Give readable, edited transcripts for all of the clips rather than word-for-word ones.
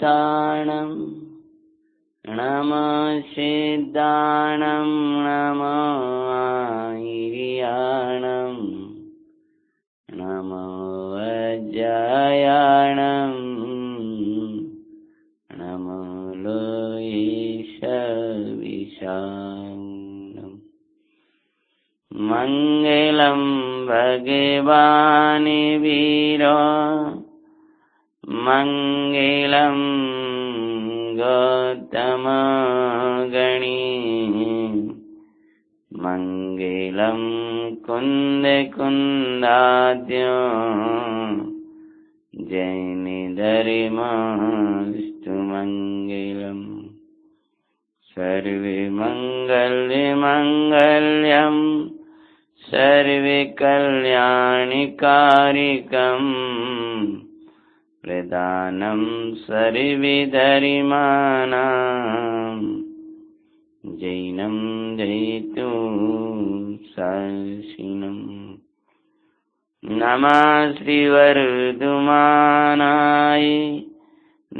भूतानं नमः सिद्धानं नमः आयर्याणं नमो वज्रायणं नमो लोहितविषाणं मंगलं भगवान् वीरो मंगलं गौतम गणी मंगलं कुंद कुंदाद्यो जैन धर्मस्तु मंगलम् सर्वे मंगल्य मंगल्यं सर्वे कल्याणकारिकम् प्रदानं सर्वधर्माणां जैनं जयतु शासिनम् नमः श्रीवरदुमानाय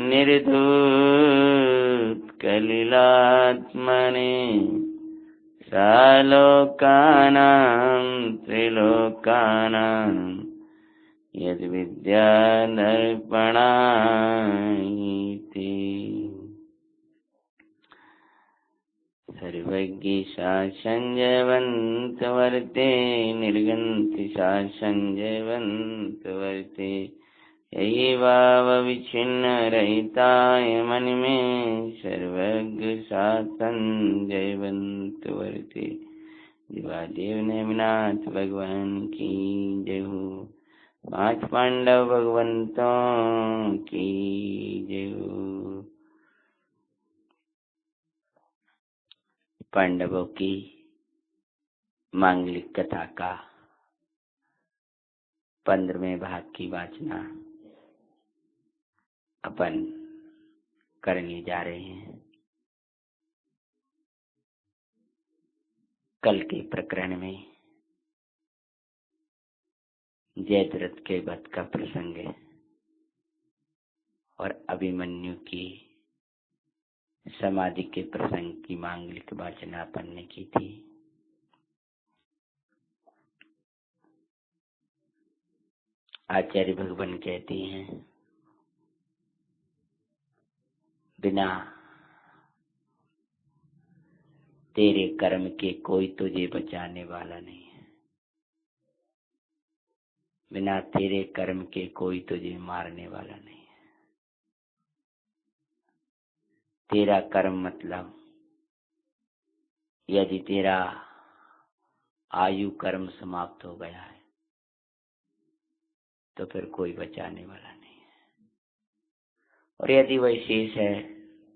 निर्धूतकलिलात्मने सालोकानां त्रिलोकानां यद्विद्यादर्पणायते सर्वज्ञ शासंजयवन्त वर्ते निर्गन्ति शासंजयवन्त वर्ते यही भावविच्छिन्न रहिताय मन में सर्वज्ञ शासंजयवन्त वर्ते देवादेव नेमिनाथ भगवान की जय हो। पांच पांडव भगवंतों की जय हो। पांडवों की मांगलिक कथा का 15वें भाग की वाचना अपन करने जा रहे हैं। कल के प्रकरण में जयद्रथ के वध का प्रसंग है और अभिमन्यु की समाधि के प्रसंग की मांगलिक वाचना अपन ने की थी। आचार्य भगवान कहते हैं बिना तेरे कर्म के कोई तुझे बचाने वाला नहीं है, बिना तेरे कर्म के कोई तुझे मारने वाला नहीं है। तेरा कर्म मतलब यदि तेरा आयु कर्म समाप्त हो गया है तो फिर कोई बचाने वाला नहीं है, और यदि वह शेष है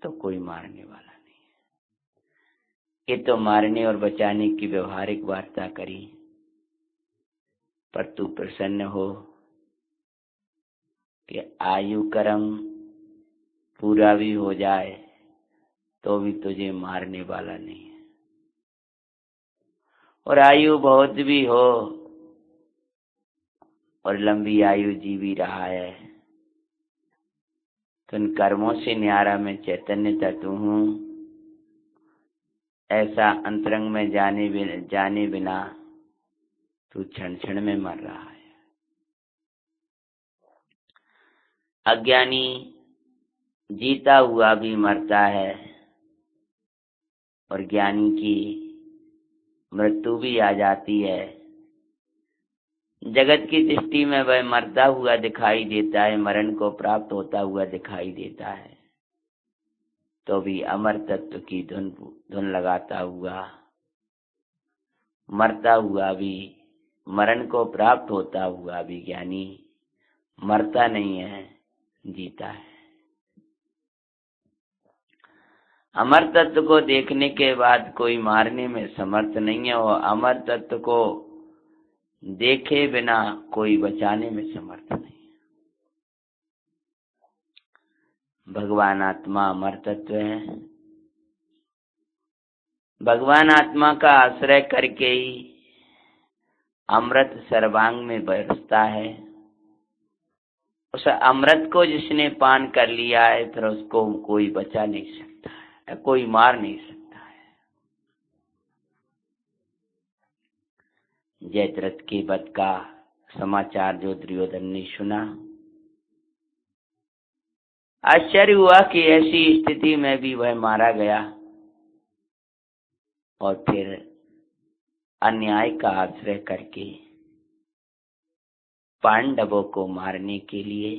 तो कोई मारने वाला नहीं है। ये तो मारने और बचाने की व्यवहारिक वार्ता करी, पर तू प्रसन्न हो कि आयु कर्म पूरा भी हो जाए तो भी तुझे मारने वाला नहीं है, और आयु बहुत भी हो और लंबी आयु जी भी रहा है तो इन कर्मों से न्यारा मैं चैतन्य तत्व हूँ, ऐसा अंतरंग में जाने बिना तू क्षण क्षण में मर रहा है। अज्ञानी जीता हुआ भी मरता है और ज्ञानी की मृत्यु भी आ जाती है। जगत की दृष्टि में वह मरता हुआ दिखाई देता है, मरण को प्राप्त होता हुआ दिखाई देता है, तो भी अमर तत्व की धुन लगाता हुआ मरता हुआ भी, मरण को प्राप्त होता हुआ भी ज्ञानी मरता नहीं है, जीता है। अमर तत्व को देखने के बाद कोई मारने में समर्थ नहीं है, और अमर तत्व को देखे बिना कोई बचाने में समर्थ नहीं है। भगवान आत्मा अमर तत्व है। भगवान आत्मा का आश्रय करके ही अमृत सर्वांग में बरसता है। उस अमृत को जिसने पान कर लिया है फिर उसको कोई बचा नहीं सकता है, कोई मार नहीं सकता है। जयद्रथ के वध का समाचार जो दुर्योधन ने सुना, आश्चर्य हुआ कि ऐसी स्थिति में भी वह मारा गया और फिर अन्याय का आश्रय करके पांडवों को मारने के लिए,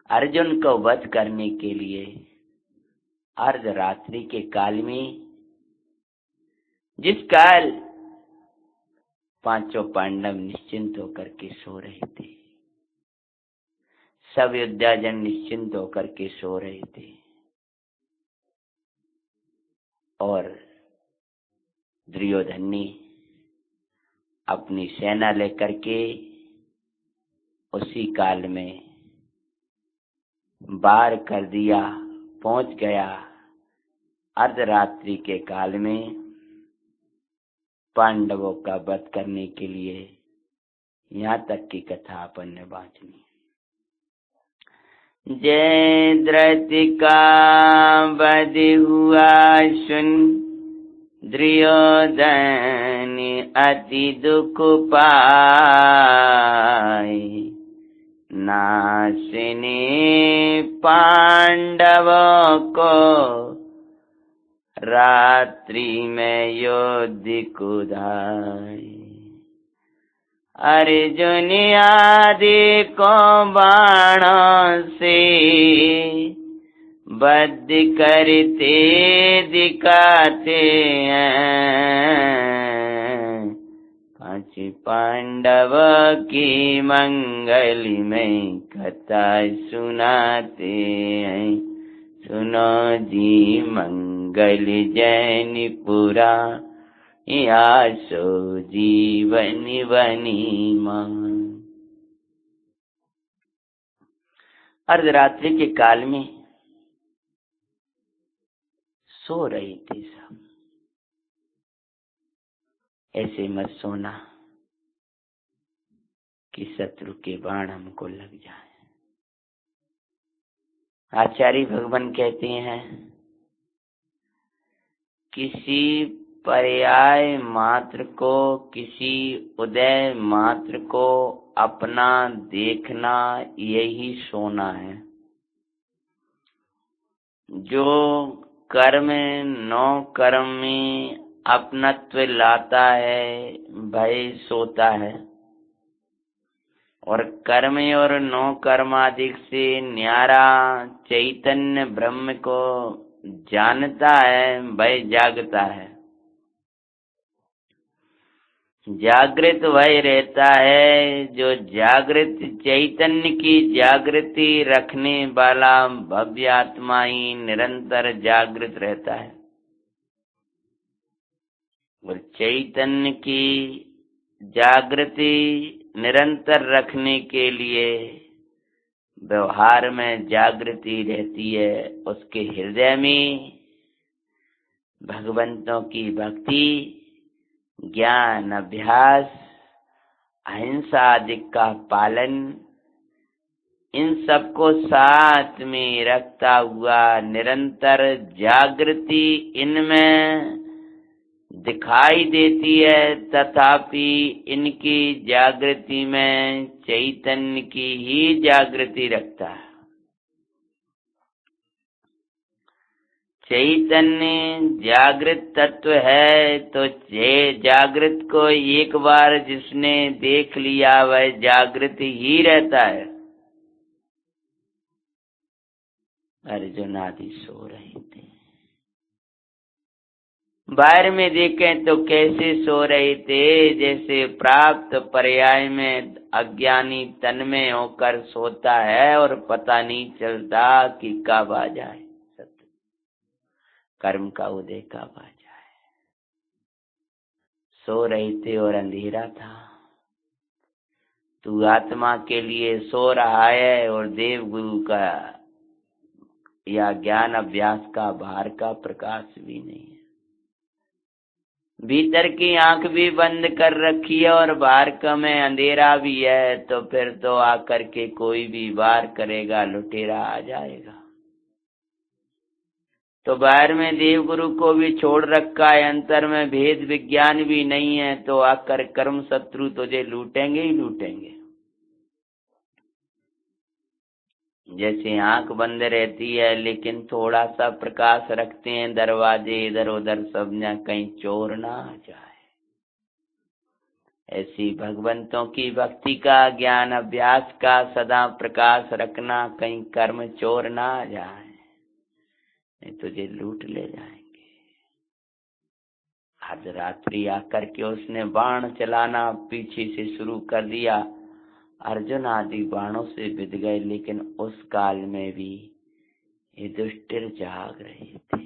अर्जुन को वध करने के लिए अर्धरात्रि के काल में, जिस काल पांचों पांडव निश्चिंत होकर के सो रहे थे, सब योद्धाजन निश्चिंत होकर के सो रहे थे, और दुर्योधन ने अपनी सेना लेकर के उसी काल में वार कर दिया, पहुंच गया अर्धरात्रि के काल में पांडवों का वध करने के लिए। यहाँ तक की कथा अपन ने बांटनी। जयद्रथ का वध हुआ सुन दुर्योधन अति दुख पाए, नासने पांडवों को रात्रि में युद्ध कुधाए। अर्जुन आदि को बाणों से वध करते दिखाते हैं, पांच पांडव की मंगल में कथा सुनाते हैं। सुनो जी मंगल जैनपुरा, आसो जीवन बनी मान। अर्धरात्रि के काल में सो रहे थे सब। ऐसे मत सोना कि शत्रु के बाण हमको लग जाए। आचार्य भगवान कहते हैं, किसी पर्याय मात्र को, किसी उदय मात्र को अपना देखना यही सोना है। जो कर्म नौ कर्म में अपनत्व लाता है भय सोता है, और कर्म और नौ कर्मादिक से न्यारा चैतन्य ब्रह्म को जानता है भय जागता है। जागृत वही रहता है जो जागृत चैतन्य की जागृति रखने वाला भव्य आत्मा ही निरंतर जागृत रहता है। और चैतन्य की जागृति निरंतर रखने के लिए व्यवहार में जागृति रहती है। उसके हृदय में भगवंतों की भक्ति, ज्ञान, अभ्यास, अहिंसा आदि का पालन, इन सबको साथ में रखता हुआ निरंतर जागृति इनमें दिखाई देती है, तथापि इनकी जागृति में चैतन्य की ही जागृति रखता है। चैतन्य जागृत तत्व है, तो जागृत को एक बार जिसने देख लिया वह जागृत ही रहता है। अर्जुन आदि सो रहे थे। बाहर में देखें तो कैसे सो रहे थे, जैसे प्राप्त पर्याय में अज्ञानी तन्मय होकर सोता है और पता नहीं चलता कि कब आ जाए कर्म का उदय कब आ जाए। सो रहे थे और अंधेरा था। तू आत्मा के लिए सो रहा है और देव गुरु का या ज्ञान अभ्यास का बाहर का प्रकाश भी नहीं है। भीतर की आंख भी बंद कर रखी है और बाहर का में अंधेरा भी है, तो फिर तो आकर के कोई भी वार करेगा, लुटेरा आ जाएगा। तो बाहर में देव गुरु को भी छोड़ रखा है, अंतर में भेद विज्ञान भी नहीं है, तो आकर कर्म शत्रु तुझे लूटेंगे ही लूटेंगे। जैसे आंख बंद रहती है लेकिन थोड़ा सा प्रकाश रखते हैं दरवाजे इधर उधर सब, न कहीं चोर ना आ जाए। ऐसी भगवंतों की भक्ति का, ज्ञान अभ्यास का सदा प्रकाश रखना, कहीं कर्म चोर ना आ जाए, नहीं तुझे लूट ले जाएंगे। आज रात्रि आकर के उसने बाण चलाना पीछे से शुरू कर दिया, अर्जुन आदि बाणों से बिध गए, लेकिन उस काल में भी ये दुष्टिर जाग रहे थे।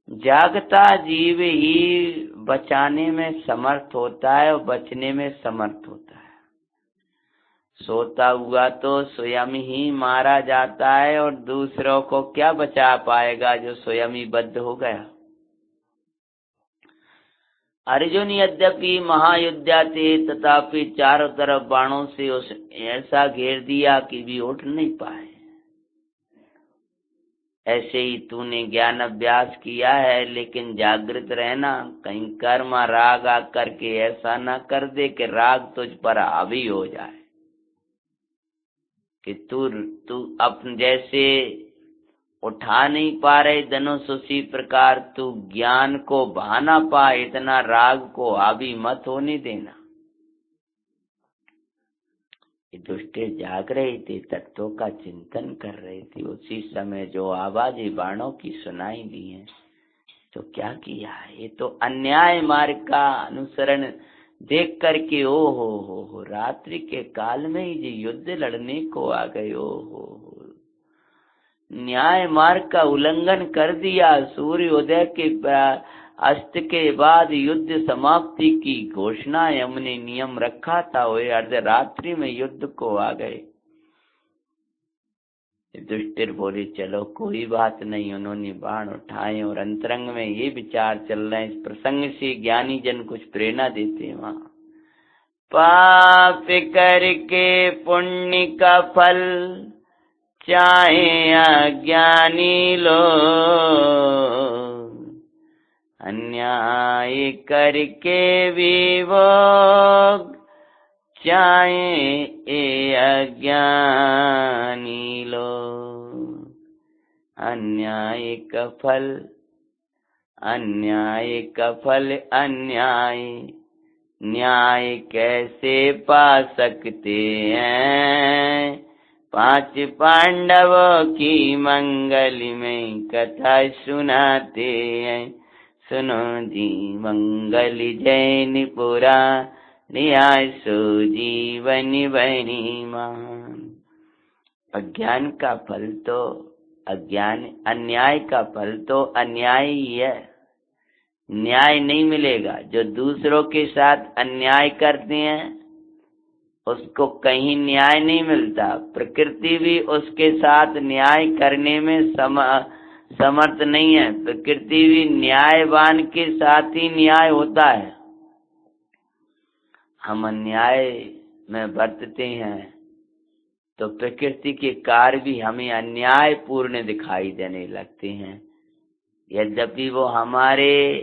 जागता जीव ही बचाने में समर्थ होता है और बचने में समर्थ होता है। सोता हुआ तो स्वयं ही मारा जाता है और दूसरों को क्या बचा पाएगा जो स्वयं ही बद्ध हो गया। अर्जुन यद्यपि महायोद्धा थे, तथापि चारों तरफ बाणों से उस ऐसा घेर दिया कि भी उठ नहीं पाए। ऐसे ही तूने ज्ञान अभ्यास किया है, लेकिन जागृत रहना, कहीं कर्म राग आकर के ऐसा न कर दे कि राग तुझ पर हावी हो जाए, कि तू अपन जैसे उठा नहीं पा रहे धनुष, उसी प्रकार तू ज्ञान को बहा ना पाए, इतना राग को हावी मत होने देना। दुष्टे जाग रहे थे, तत्वों का चिंतन कर रहे थे, उसी समय जो आवाजें बाणों की सुनाई दी है, तो क्या किया। ये तो अन्याय मार्ग का अनुसरण देख करके ओ हो रात्रि के काल में ही जो युद्ध लड़ने को आ गए, ओ हो न्याय मार्ग का उल्लंघन कर दिया। सूर्य उदय के अस्त के बाद युद्ध समाप्ति की घोषणा हमने नियम रखा था, वो अर्धरात्रि में युद्ध को आ गए। दुष्टिर बोले चलो कोई बात नहीं, उन्होंने बाण उठाए और अंतरंग में ये विचार चल रहे हैं। इस प्रसंग से ज्ञानी जन कुछ प्रेरणा देते हैं। वहां पाप करके पुण्य का फल चाहे अज्ञानी लोग, अन्याय करके भी भोग चाहे अज्ञानी लोग। अन्याय का फल, अन्याय का फल अन्याय, न्याय कैसे पा सकते हैं। 5 पांडवों की मंगल में कथा सुनाते हैं, सुनो जी मंगल जैन पुरा, न्याय सो जीवन बनी मान। अज्ञान का फल तो अज्ञान, अन्याय का फल तो अन्याय ही है, न्याय नहीं मिलेगा। जो दूसरों के साथ अन्याय करते हैं उसको कहीं न्याय नहीं मिलता। प्रकृति भी उसके साथ न्याय करने में समर्थ नहीं है। प्रकृति भी न्यायवान के साथ ही न्याय होता है। हम अन्याय में बरतते हैं तो प्रकृति के कार्य भी हमें अन्याय पूर्ण दिखाई देने लगते हैं, यद्यपि वो हमारे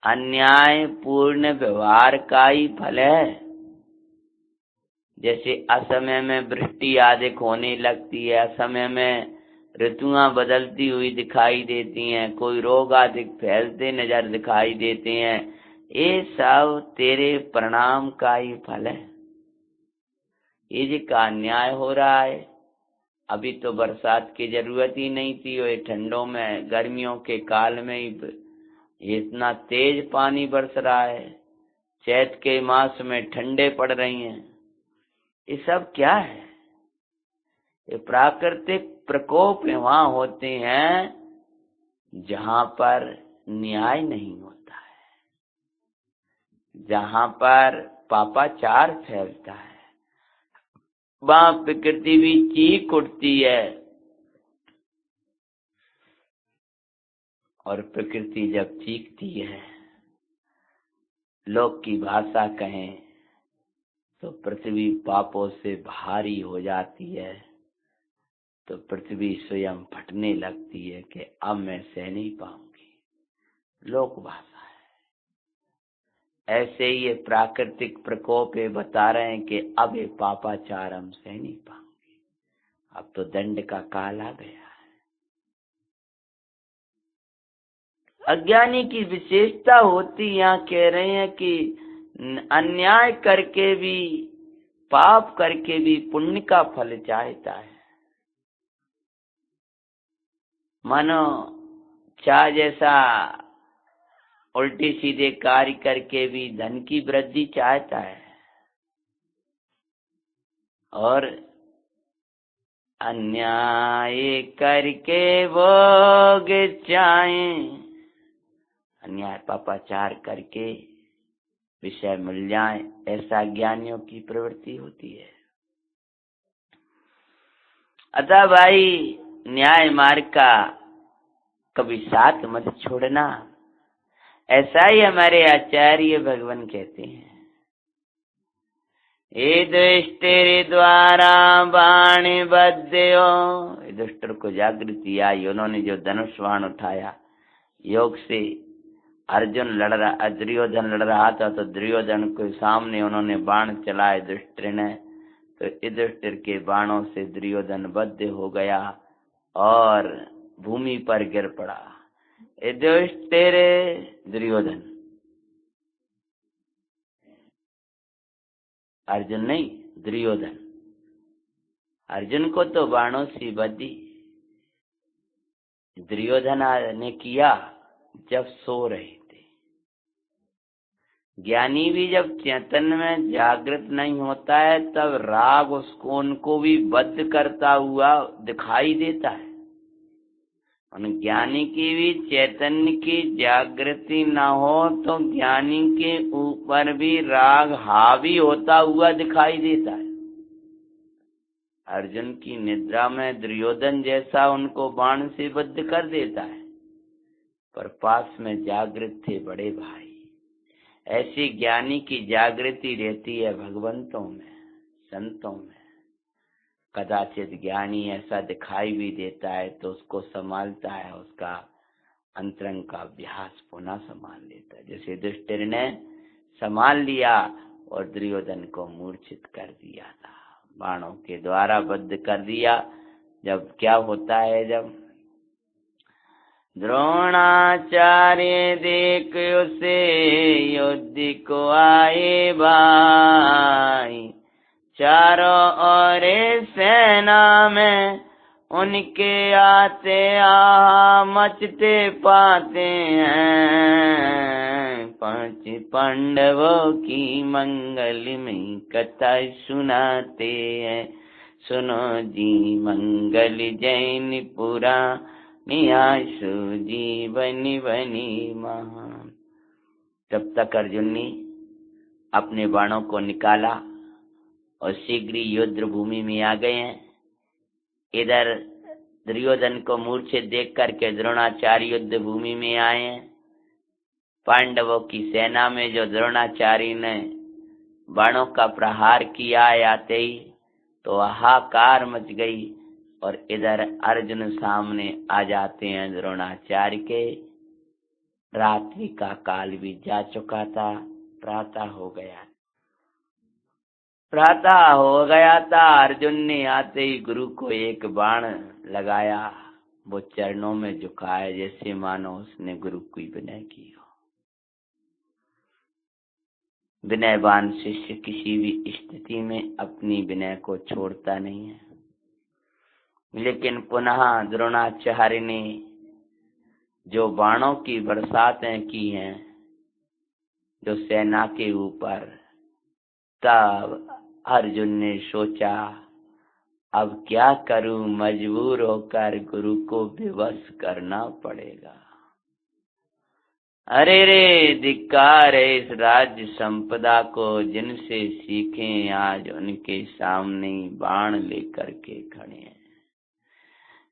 अन्याय पूर्ण व्यवहार का ही फल है। जैसे असमय में वृष्टि अधिक होने लगती है, असमय में ऋतुआं बदलती हुई दिखाई देती हैं, कोई रोग अधिक फैलते नजर दिखाई देते हैं, ये सब तेरे परिणाम का ही फल है। ये जिसका अन्याय हो रहा है, अभी तो बरसात की जरूरत ही नहीं थी, ये ठंडों में गर्मियों के काल में ही इतना तेज पानी बरस रहा है, चैत के मास में ठंडे पड़ रही हैं। ये सब क्या है? ये प्राकृतिक प्रकोप वहां होते हैं जहां पर न्याय नहीं होता है, जहां पर पापाचार फैलता है, वहां प्रकृति भी चीख उठती है। और प्रकृति जब चीखती है, लोक की भाषा कहें तो पृथ्वी पापों से भारी हो जाती है, तो पृथ्वी स्वयं फटने लगती है कि अब मैं सह नहीं पाऊंगी। लोक भाषा है। ऐसे ही ये प्राकृतिक प्रकोप ये बता रहे हैं कि अब ये पापाचार हम सह नहीं पाएंगे, अब तो दंड का काल आ गया है। अज्ञानी की विशेषता होती, यहाँ कह रहे हैं कि अन्याय करके भी, पाप करके भी पुण्य का फल चाहता है। मानो चाह जैसा उल्टे सीधे कार्य करके भी धन की वृद्धि चाहता है, और अन्याय करके भोग चाहे, अन्याय पापाचार करके विषय मिल जाए, ऐसा ज्ञानियों की प्रवृत्ति होती है। अतः भाई न्याय मार्ग का कभी साथ मत छोड़ना, ऐसा ही हमारे आचार्य भगवान कहते हैं। ये दुष्टर द्वारा बाण बद्यो, दुष्टर को जागृति आई, उन्होंने जो धनुष बाण उठाया, योग से अर्जुन लड़ रहा, दुर्योधन लड़ रहा था, तो दुर्योधन के सामने उन्होंने बाण चलाए दुष्टर ने, तो युधिष्ठिर के बाणों से दुर्योधन बद्ध हो गया और भूमि पर गिर पड़ा। युधिष्ठिर दुर्योधन, अर्जुन नहीं, दुर्योधन। अर्जुन को तो बाणों से बद्धी दुर्योधन ने किया जब सो रहे थे। ज्ञानी भी जब चेतन में जागृत नहीं होता है, तब राग उसको उनको भी बद्ध करता हुआ दिखाई देता है। उन ज्ञानी की भी चैतन्य की जागृति न हो तो ज्ञानी के ऊपर भी राग हावी होता हुआ दिखाई देता है। अर्जुन की निद्रा में दुर्योधन जैसा उनको बाण से बद्ध कर देता है, पर पास में जागृत थे बड़े भाई। ऐसी ज्ञानी की जागृति रहती है भगवंतों में, संतों में। कदाचित ज्ञानी ऐसा दिखाई भी देता है तो उसको संभालता है, उसका अंतरंग का अभ्यास पुनः संभाल लेता है। जैसे युधिष्ठिर ने संभाल लिया और दुर्योधन को मूर्छित कर दिया था, बाणों के द्वारा बद्ध कर दिया। जब क्या होता है, जब द्रोणाचार्य देख उसे युद्ध को आए भाई, चारों ओर सेना में उनके आते मचते पाते हैं। 5 पांडवों की मंगलमयी कथा सुनाते हैं, सुनो जी मंगल जैन पुरा नियासु जीवनी बनी महान। तब तक अर्जुन ने अपने बाणों को निकाला और शीघ्र युद्ध भूमि में आ गए हैं। इधर दुर्योधन को मूर्छित देख करके द्रोणाचार्य युद्ध भूमि में आए हैं। पांडवों की सेना में जो द्रोणाचार्य ने बाणों का प्रहार किया आते ही तो हाहाकार मच गई, और इधर अर्जुन सामने आ जाते हैं द्रोणाचार्य के। रात्रि का काल भी जा चुका था, प्रातः हो गया था। अर्जुन ने आते ही गुरु को एक बाण लगाया, वो चरणों में झुकाए जैसे मानो उसने गुरु की विनय की हो। विनयवान शिष्य किसी भी स्थिति में अपनी विनय को छोड़ता नहीं है। लेकिन पुनः द्रोणाचार्य ने जो बाणों की बरसातें की हैं जो सेना के ऊपर, तब अर्जुन ने सोचा अब क्या करूं, मजबूर होकर गुरु को विवश करना पड़ेगा। अरे रे धिक्कार है इस राज्य संपदा को, जिनसे सीखें आज उनके सामने बाण लेकर के खड़े हैं।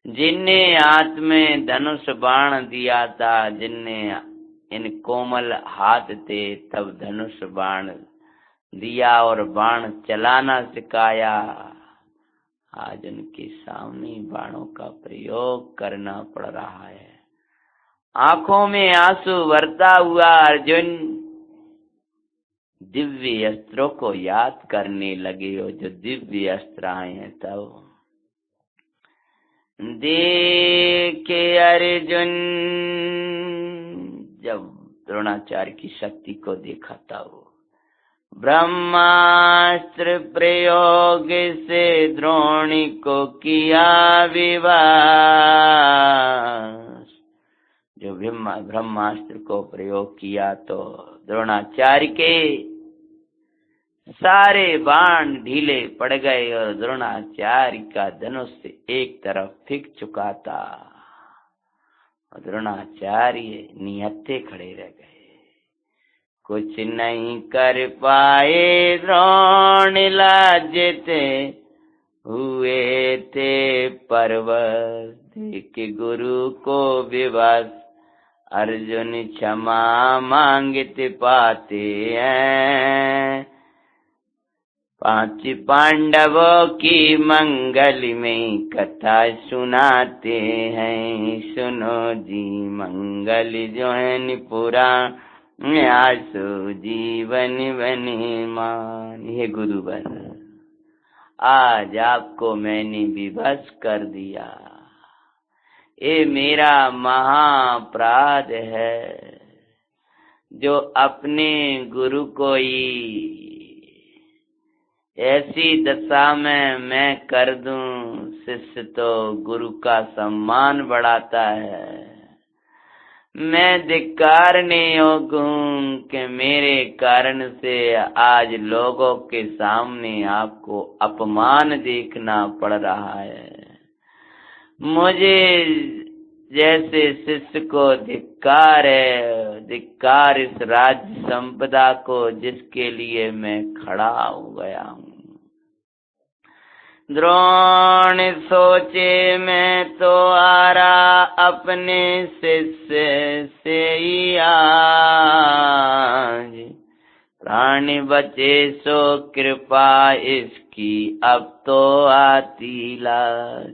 जिनने हाथ में धनुष बाण दिया था, जिनने इन कोमल हाथ थे तब धनुष बाण दिया और बाण चलाना सिखाया, आज उनके सामने बाणों का प्रयोग करना पड़ रहा है। आंखों में आंसू भरता हुआ अर्जुन दिव्य अस्त्रों को याद करने लगे, हो जो दिव्य अस्त्र आए हैं तब देखे अर्जुन, जब द्रोणाचार्य की शक्ति को देखा था वो ब्रह्मास्त्र प्रयोग से द्रोणी को किया विवाह, जो ब्रह्मास्त्र को प्रयोग किया तो द्रोणाचार्य के सारे बाण ढीले पड़ गए और द्रोणाचार्य का धनुष एक तरफ फिक चुका था और द्रोणाचार्य निहत्थे खड़े रह गए। कुछ नहीं कर पाए द्रोण, लाजित हुए थे परवश, देख गुरु को विवश अर्जुन क्षमा मांगते पाते हैं। पांच पांडवों की मंगल में कथा सुनाते हैं, सुनो जी मंगल जो है पुराण, आसो जीवन बने मान। हे गुरुवर, आज आपको मैंने विवश कर दिया, ये मेरा महाअपराध है जो अपने गुरु को ही ऐसी दशा में मैं कर दूं। शिष्य तो गुरु का सम्मान बढ़ाता है, मैं धिक्कारने योग्य हूं कि मेरे कारण से आज लोगों के सामने आपको अपमान देखना पड़ रहा है। मुझे जैसे शिष्य को धिक्कार है, धिक्कार इस राज्य संपदा को जिसके लिए मैं खड़ा हो गया हूँ। द्रोण सोचे मैं तो आ रहा अपने शिष्य से ही आज, प्राण बचे सो कृपा इसकी अब तो आती लाज।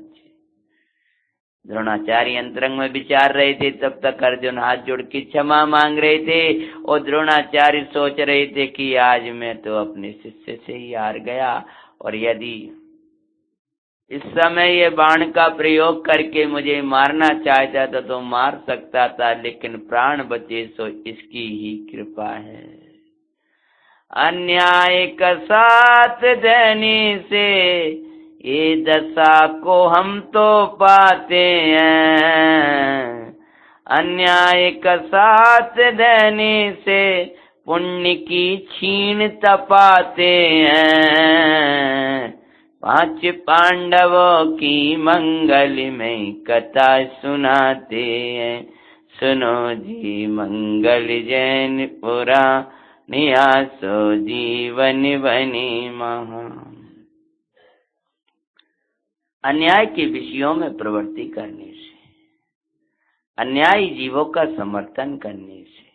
द्रोणाचार्य अंतरंग में विचार रहे थे, तब तक अर्जुन हाथ जोड़ के क्षमा मांग रहे थे और द्रोणाचार्य सोच रहे थे कि आज मैं तो अपने शिष्य से ही हार गया, और यदि इस समय ये बाण का प्रयोग करके मुझे मारना चाहता था तो मार सकता था, लेकिन प्राण बचे सो इसकी ही कृपा है। अन्याय का साथ देने से ये दशा को हम तो पाते हैं, अन्याय का साथ देने से पुण्य की छीनता पाते हैं। पांच पांडवों की मंगल में कथा सुनाते हैं, सुनो जी मंगल जैन पुराण, आसो जीवन बने महान। अन्याय के विषयों में प्रवृत्ति करने से, अन्यायी जीवों का समर्थन करने से,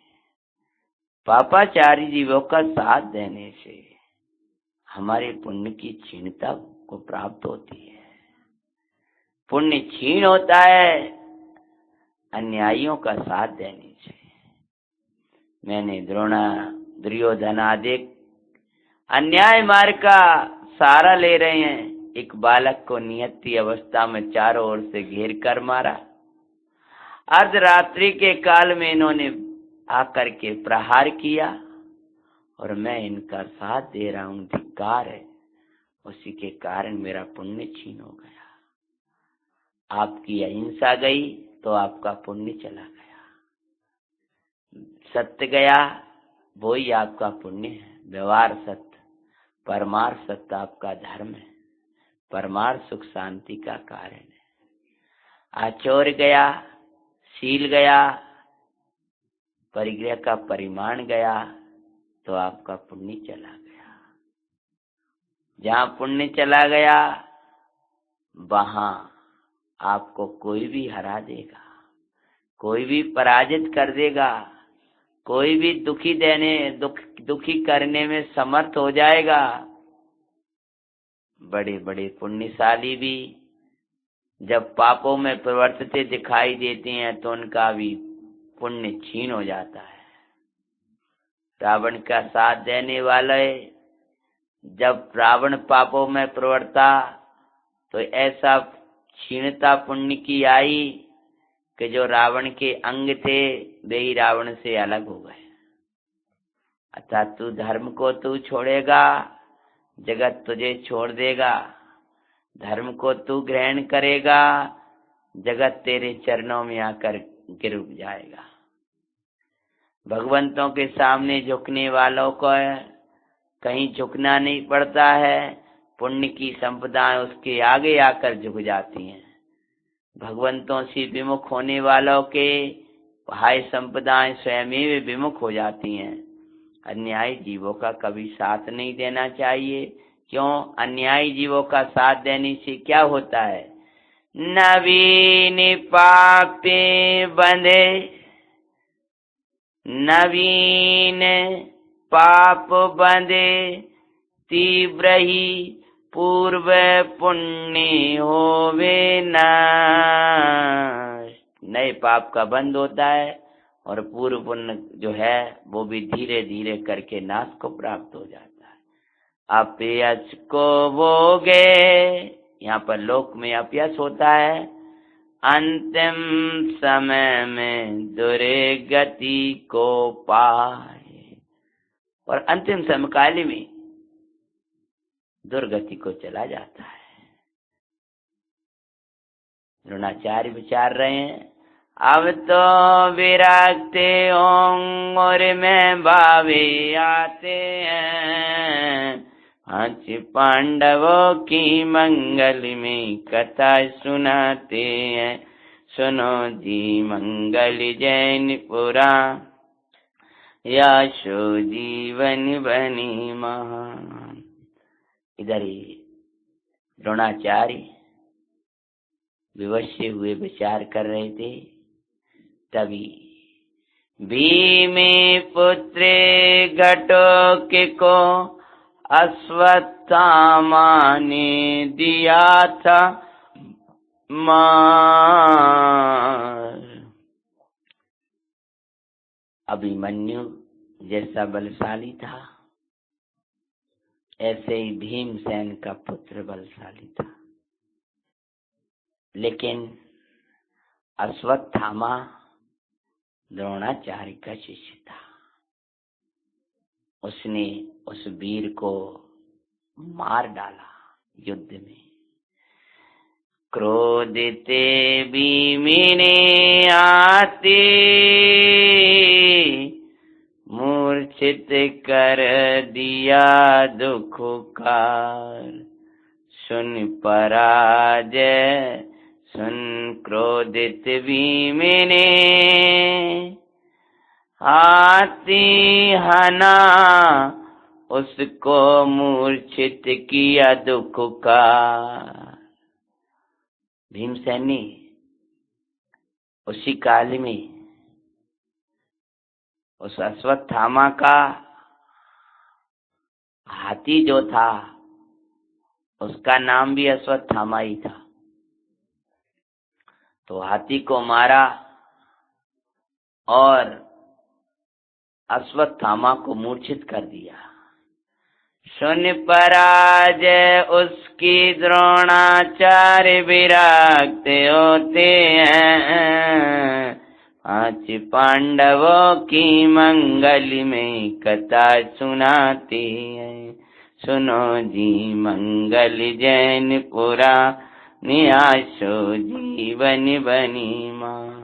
पापाचारी जीवों का साथ देने से हमारे पुण्य की क्षीणता को प्राप्त होती है। पुण्य क्षीण होता है अन्यायियों का साथ देने से। मैंने दुर्योधन आदि अन्याय मार्ग का सहारा ले रहे हैं, एक बालक को नियति अवस्था में चारों ओर से घेर कर मारा। अर्धरात्रि के काल में इन्होंने आकर के प्रहार किया और मैं इनका साथ दे रहा हूं, धिक्कार है। उसी के कारण मेरा पुण्य छीन हो गया। आपकी अहिंसा गई तो आपका पुण्य चला गया, सत्य गया वो ही आपका पुण्य है। व्यवहार सत्य, परमार्थ सत्य आपका धर्म है, परमार्थ सुख शांति का कारण है। आचौर्य गया, शील गया, परिग्रह का परिमाण गया तो आपका पुण्य चला गया। जहाँ पुण्य चला गया वहां आपको कोई भी हरा देगा, कोई भी पराजित कर देगा, कोई भी दुखी करने में समर्थ हो जाएगा। बड़े बड़े पुण्यशाली भी जब पापों में प्रवर्तते दिखाई देते हैं तो उनका भी पुण्य छीन हो जाता है। रावण का साथ देने वाले जब रावण पापों में प्रवर्ता तो ऐसा क्षीणता पुण्य की आई कि जो रावण के अंग थे वे ही रावण से अलग हो गए। अतः तू धर्म को तू छोड़ेगा, जगत तुझे छोड़ देगा। धर्म को तू ग्रहण करेगा, जगत तेरे चरणों में आकर गिर जाएगा। भगवंतों के सामने झुकने वालों को कहीं झुकना नहीं पड़ता है, पुण्य की संपदाएं उसके आगे आकर झुक जाती हैं। भगवंतों से विमुख होने वालों के हाय संपदाएं स्वयं ही विमुख हो जाती हैं। अन्यायी जीवों का कभी साथ नहीं देना चाहिए। क्यों? अन्यायी जीवों का साथ देने से क्या होता है? नवीन पापे बंधे, नवीन पाप बंधे, तीव्र ही पूर्व पुण्य होवे नाश। नए पाप का बंध होता है और पूर्व पुण्य जो है वो भी धीरे धीरे करके नाश को प्राप्त हो जाता है। अपयश को भोगे, यहाँ पर लोक में अपयश होता है, अंतिम समय में दुर्गति को पाए, और अंतिम समय काल में दुर्गति को चला जाता है। द्रोणाचार्य विचार रहे हैं, अब तो विरक्ते हों और मैं भावे आते हैं, पांच पांडवों की मंगल में कथा सुनाते हैं। सुनो जी मंगल जैन पुरा, यशो जीवन बनी महान। इधर ही द्रोणाचार्य विवश हुए विचार कर रहे थे, तभी भीमे पुत्रे घटोत्कच को अश्वत्थामा ने दिया था मार। अभिमन्यु जैसा बलशाली था, ऐसे ही भीमसेन का पुत्र बलशाली था, लेकिन अश्वत्थामा द्रोणाचार्य का शिष्य था। उसने उस वीर को मार डाला युद्ध में। क्रोधिते भीमिने आते, मूर्छित कर दिया दुखकार। सुन पराजय सुन क्रोधित भीमिने, हाथी हना उसको मूर्छित किया दुख का। भीमसेन ने उसी काल में उस अश्वत्थामा का हाथी जो था उसका नाम भी अश्वत्थामा ही था, तो हाथी को मारा और अश्वत्थामा को मूर्छित कर दिया। सुन पराजय उसकी द्रोणाचार्य विरक्त होते हैं, पांच पांडवों की मंगल में कथा सुनाते हैं। सुनो जी मंगल जैन पुरा, नियासो जीवन बनी मान।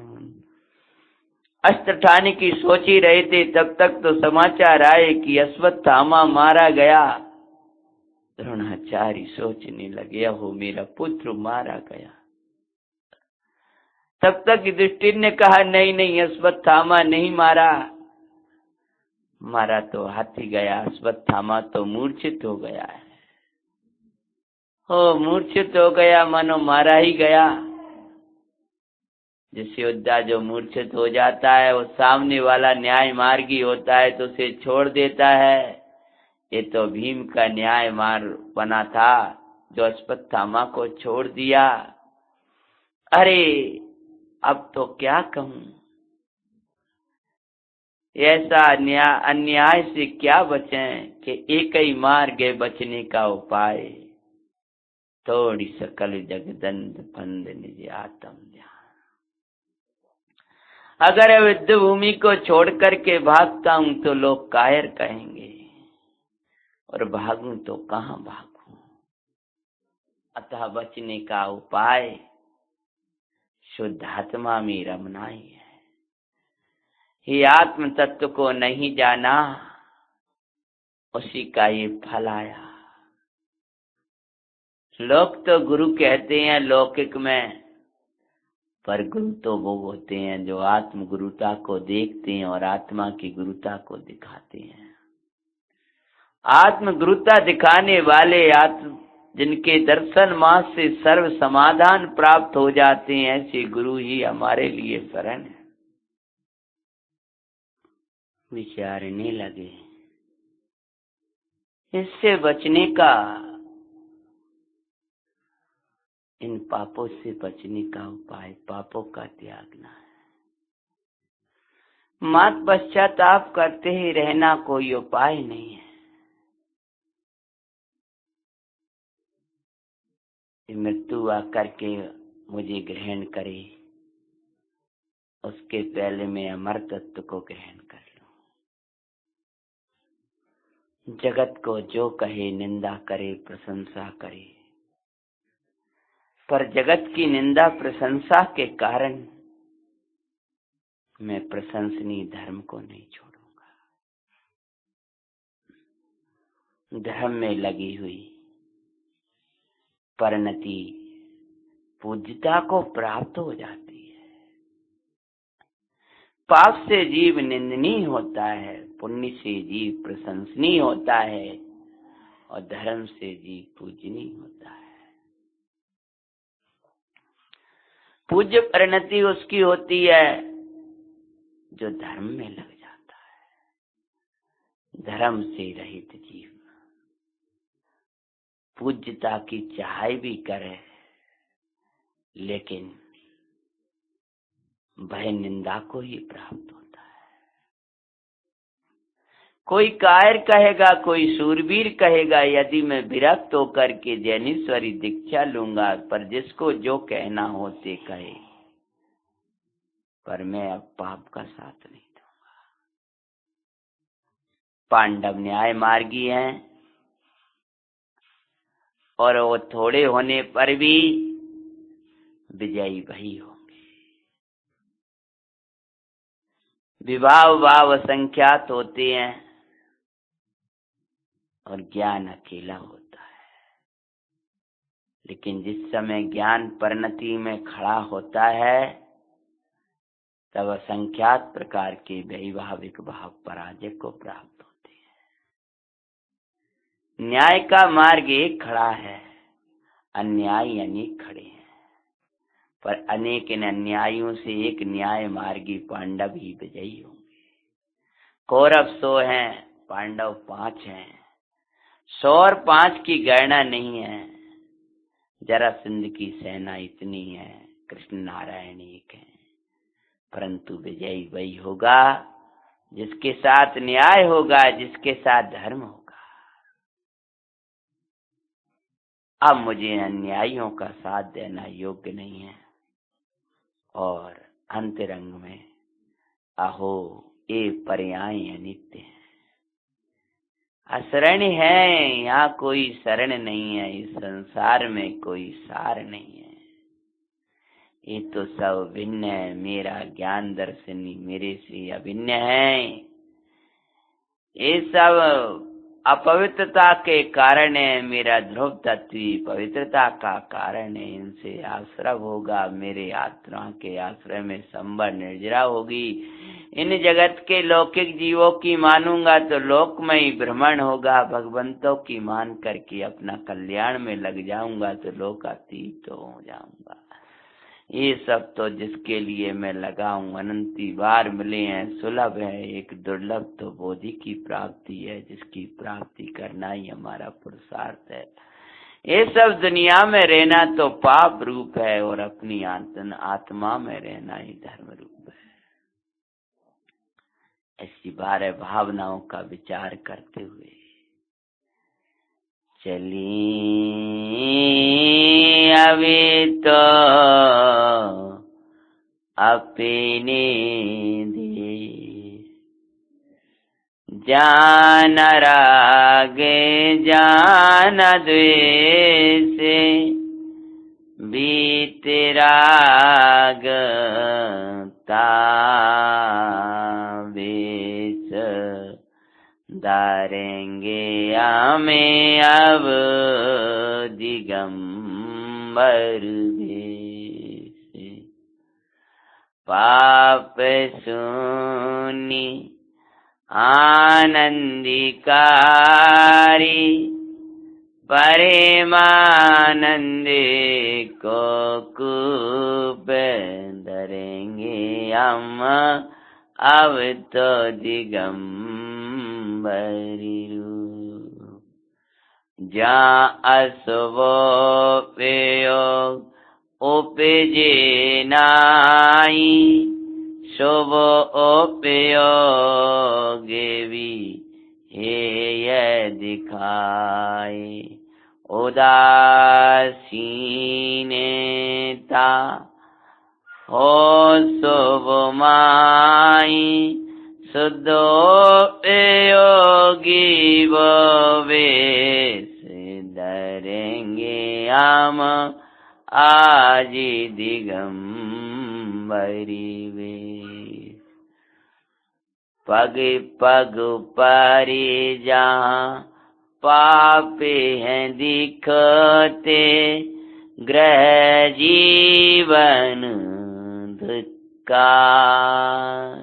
अस्त्र उठाने की सोच ही रहे थे, तब तक तो समाचार आए कि अश्वत्थामा मारा गया। द्रोणाचार्य सोचने लगे, हो मेरा पुत्र मारा गया। तब तक युधिष्ठिर ने कहा, नहीं नहीं, अश्वत्थामा नहीं मारा, मारा तो हाथी गया, अश्वत्थामा तो मूर्छित हो गया है। हो मूर्छित हो गया, मानो मारा ही गया। जिससे योद्धा जो मूर्छित हो जाता है वो सामने वाला न्याय मार्गी होता है तो उसे छोड़ देता है। ये तो भीम का न्याय मार्ग बना था जो अश्वत्थामा को छोड़ दिया। अरे अब तो क्या कहूं, ऐसा अन्याय से क्या बचें कि एक ही मार्ग है बचने का उपाय, थोड़ी सकल जगदंद फंद निज आत्म ध्यान। अगर युद्ध भूमि को छोड़ करके भागता हूं तो लोग कायर कहेंगे, और भागूं तो कहां भागूं। अतः बचने का उपाय शुद्ध आत्मा में रमना ही है। ही आत्म तत्व को नहीं जाना, उसी का ये फल आया। लोग तो गुरु कहते हैं लौकिक में, पर गुरु तो वो होते हैं जो आत्म गुरुता को देखते हैं और आत्मा की गुरुता को दिखाते हैं। आत्म गुरुता दिखाने वाले आत्म जिनके दर्शन मास से सर्व समाधान प्राप्त हो जाते हैं, ऐसे गुरु ही हमारे लिए शरण है। विचारने लगे इससे बचने का, इन पापों से बचने का उपाय पापों का त्यागना है। मात पश्चाताप करते ही रहना कोई उपाय नहीं है। मृत्यु आकर के मुझे ग्रहण करे, उसके पहले मैं अमर तत्व को ग्रहण कर लूं। जगत को जो कहे निंदा करे प्रशंसा करे, पर जगत की निंदा प्रशंसा के कारण मैं प्रशंसनीय धर्म को नहीं छोड़ूंगा। धर्म में लगी हुई परिणति पूज्यता को प्राप्त हो जाती है। पाप से जीव निंदनीय होता है, पुण्य से जीव प्रशंसनीय होता है, और धर्म से जीव पूजनीय होता है। पूज्य परिणति उसकी होती है जो धर्म में लग जाता है। धर्म से रहित जीव पूज्यता की चाह भी करे, लेकिन भय निंदा को ही प्राप्त होता है। कोई कायर कहेगा, कोई सूरवीर कहेगा, यदि मैं विरक्त होकर के जैनेश्वरी दीक्षा लूंगा, पर जिसको जो कहना हो ते कहे, पर मैं अब पाप का साथ नहीं दूंगा। पांडव न्याय मार्गी हैं, और वो थोड़े होने पर भी विजयी वही होंगे। विभाव भाव असंख्यात होते हैं और ज्ञान अकेला होता है। लेकिन जिस समय ज्ञान परिणति में खड़ा होता है, तब असंख्यात प्रकार के वैभाविक भाव पराजय को प्राप्त होते हैं। न्याय का मार्ग एक खड़ा है, अन्याय अनेक खड़े हैं, पर अनेक इन अन्यायों से एक न्याय मार्गी पांडव ही विजयी होंगे। कौरव 100 हैं, पांडव 5 हैं। 100 और 5 की गणना नहीं है। जरासंध की सेना इतनी है, कृष्ण नारायण एक है, परंतु विजयी वही होगा जिसके साथ न्याय होगा, जिसके साथ धर्म होगा। अब मुझे अन्यायियों का साथ देना योग्य नहीं है, और अंतरंग में अहो ये पर्याय अनित्य है। अशरण है, यहाँ कोई शरण नहीं है। इस संसार में कोई सार नहीं है। ये तो सब भिन्न है। मेरा ज्ञान दर्शनी मेरे से अभिन्न है। ये सब अपवित्रता के कारण है, मेरा ध्रुव तत्व पवित्रता का कारण है। इनसे आश्रय होगा, मेरे आत्मा के आश्रय में संबर निर्जरा होगी। इन जगत के लौकिक जीवों की मानूंगा तो लोकमय भ्रमण होगा। भगवंतों की मान करके अपना कल्याण में लग जाऊंगा तो लोकातीत हो जाऊंगा। ये सब तो जिसके लिए मैं लगा हूँ अनंती बार मिले हैं, सुलभ है एक दुर्लभ तो बोधि की प्राप्ति है, जिसकी प्राप्ति करना ही हमारा पुरुषार्थ है। ये सब दुनिया में रहना तो पाप रूप है और अपनी आत्मा में रहना ही धर्म रूप है। ऐसी बारह भावनाओं का विचार करते हुए चली अभी तो अपने देश, जान राग जान द्वेष, बीत राग तावेश, धारेंगे हमें अब दिगंबर भेष, पाप शून्य आनंदिकारी, परमानंद को कूप धरेंगे हम अब तो दिगंबरी रूप, जहाँ अशुभोपयोग उपजे नाई, शुभ उपयोग भी हेय दिखाए, उदासीनता हो शुभ माई, शुद्धोपयोगी वो वेश धरेंगे हम आज दिगंबरी वेश, पग पग परे जहाँ पापे हैं दिखते, ग्रह जीवन धिक्कार,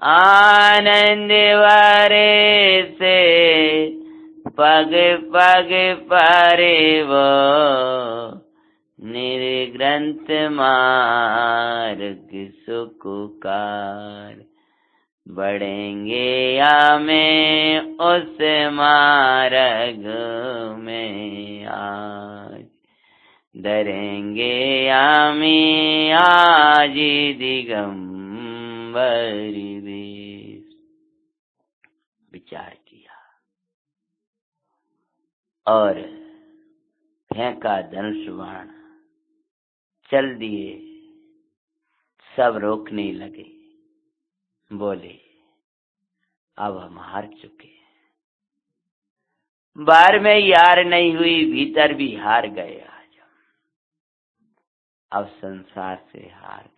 आनंद वरे से पग पग परे वो निर्ग्रंथ मार्ग सुकुकार, बढ़ेंगे हमें उस मार्ग में आज, धरेंगे हमें आज दिगंबरी वेश। विचार किया और फेंका धनुष बाण, चल दिए, सब रोकने लगे, बोले अब हम हार चुके, बाहर में यार नहीं हुई, भीतर भी हार गए, आज अब संसार से हार गए।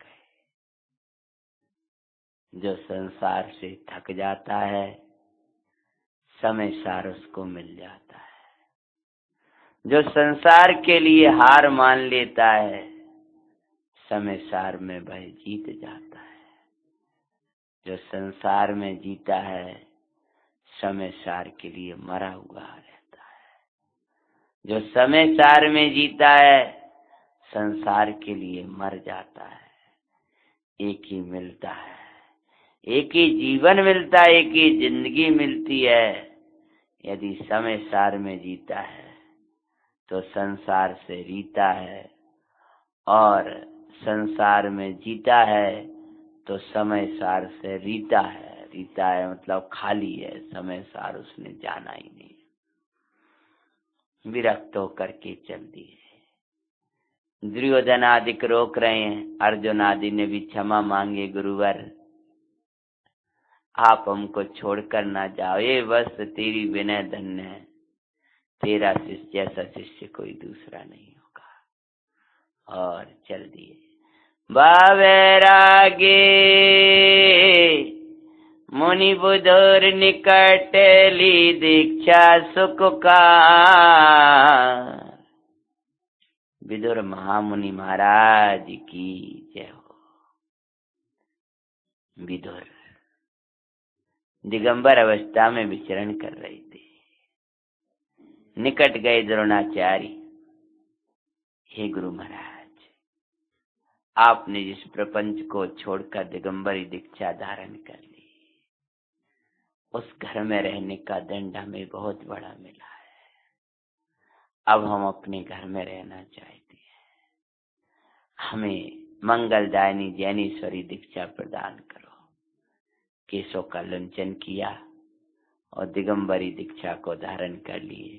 जो संसार से थक जाता है समय सार उसको मिल जाता है, जो संसार के लिए हार मान लेता है समय सार में वह जीत जाता है, जो संसार में जीता है समय सार के लिए मरा हुआ रहता है, जो समय सार में जीता है संसार के लिए मर जाता है। एक ही मिलता है, एक ही जीवन मिलता है, एक ही जिंदगी मिलती है। यदि समय सार में जीता है तो संसार से रीता है, और संसार में जीता है तो समय सार से रीता है। रीता है मतलब खाली है, समय सार उसने जाना ही नहीं। विरक्त होकर के चल दिए। दुर्योधन आदि को रोक रहे हैं, अर्जुन आदि ने भी क्षमा मांगे, गुरुवर आप हमको छोड़कर ना जाओ, ये बस तेरी विनय धन्य है, तेरा शिष्य जैसा शिष्य कोई दूसरा नहीं होगा। और चल दिए। बावैरागे मुनि बुधुर निकट ली दीक्षा सुख का। विदुर महामुनि महाराज की जय हो। विदुर दिगंबर अवस्था में विचरण कर रहे थे। निकट गए द्रोणाचार्य, हे गुरु महाराज आपने जिस प्रपंच को छोड़कर दिगंबरी दीक्षा धारण कर ली, उस घर में रहने का दंड हमें बहुत बड़ा मिला है। अब हम अपने घर में रहना चाहते हैं। हमें मंगलदायिनी जैनेश्वरी दीक्षा प्रदान करो। केशों का लंचन किया और दिगंबरी दीक्षा को धारण कर लिए।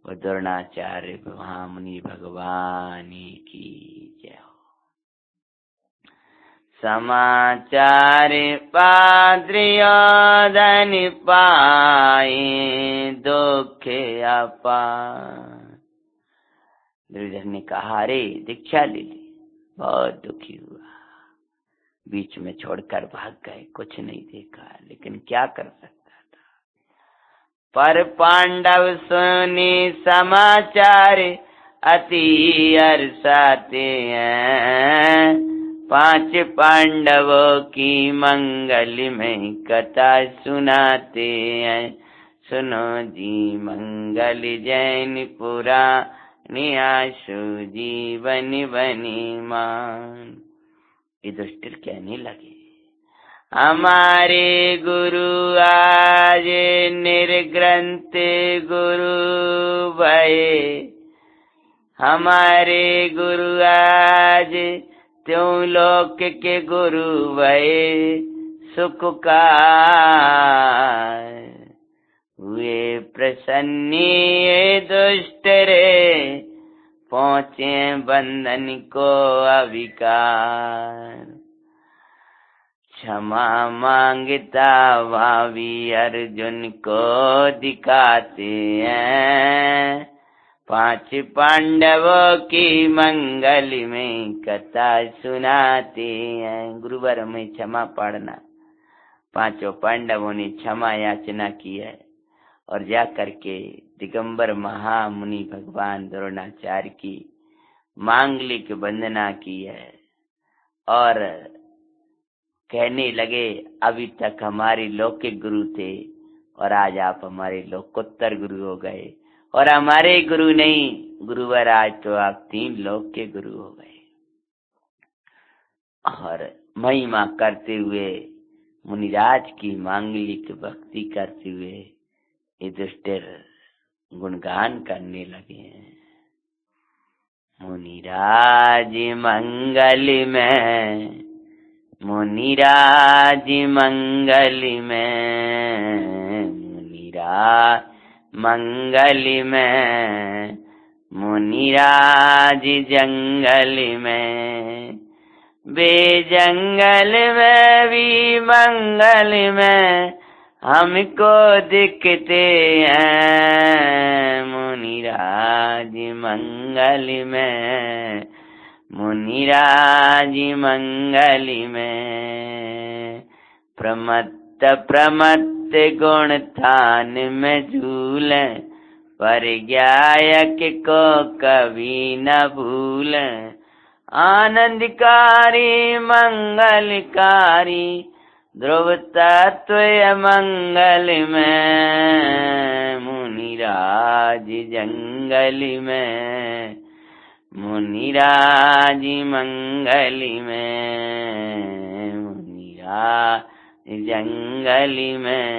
वो द्रोणाचार्य महामुनि भगवान की जय हो। समाचार पाद्रियोधन पाए दुख अपार। दुर्योधन ने कहा, अरे दीक्षा ले ली, बहुत दुखी हुआ, बीच में छोड़कर भाग गए, कुछ नहीं देखा, लेकिन क्या कर सकता था। पर पांडव सुने समाचार अति हर्षाते हैं, 5 पांडवों की मंगलमय कथा सुनाते हैं। सुनो जी मंगल जैन पुराण आशु जीवन बनी मान। युधिष्ठिर कहने लगे, हमारे गुरु आज निर्ग्रंथ गुरु भये, हमारे गुरु आज त्यों लोक के गुरु भये। सुख का हुए प्रसन्न दुष्ट रे, पहुँचे बंधन को अविकार। क्षमा मांगता भावी अर्जुन को दिखाते हैं, 5 पांडवों की मंगल में कथा सुनाते हैं। गुरुवर में क्षमा पाड़ना। 5 पांडवों ने क्षमा याचना की है और जा करके दिगंबर महामुनि भगवान द्रोणाचार्य की मांगलिक वंदना की है और कहने लगे, अभी तक हमारे लौकिक गुरु थे और आज आप हमारे लोकोत्तर गुरु हो गए, और हमारे गुरु नहीं गुरुवर, आज तो आप 3 लोक के गुरु हो गए। और महिमा करते हुए मुनिराज की मांगलिक भक्ति करते हुए युधिष्ठिर गुणगान करने लगे हैं। मुनिराज मंगल में, मुनिराज मंगल में, मुनिराज मंगल में, मुनिराज जंगल में, बे जंगल में भी मंगल में हमको दिखते हैं। मुनिराज मंगल में, मुनिराज मंगल में, प्रमत्त प्रमत्त गुण थान में झूले, पर ज्ञायक को कभी न भूले। आनंदकारी मंगलकारी ध्रुव तत्व मंगल में, मुनिराज जंगल में, मुनिराज मंगल में, मुनिराज जंगल में।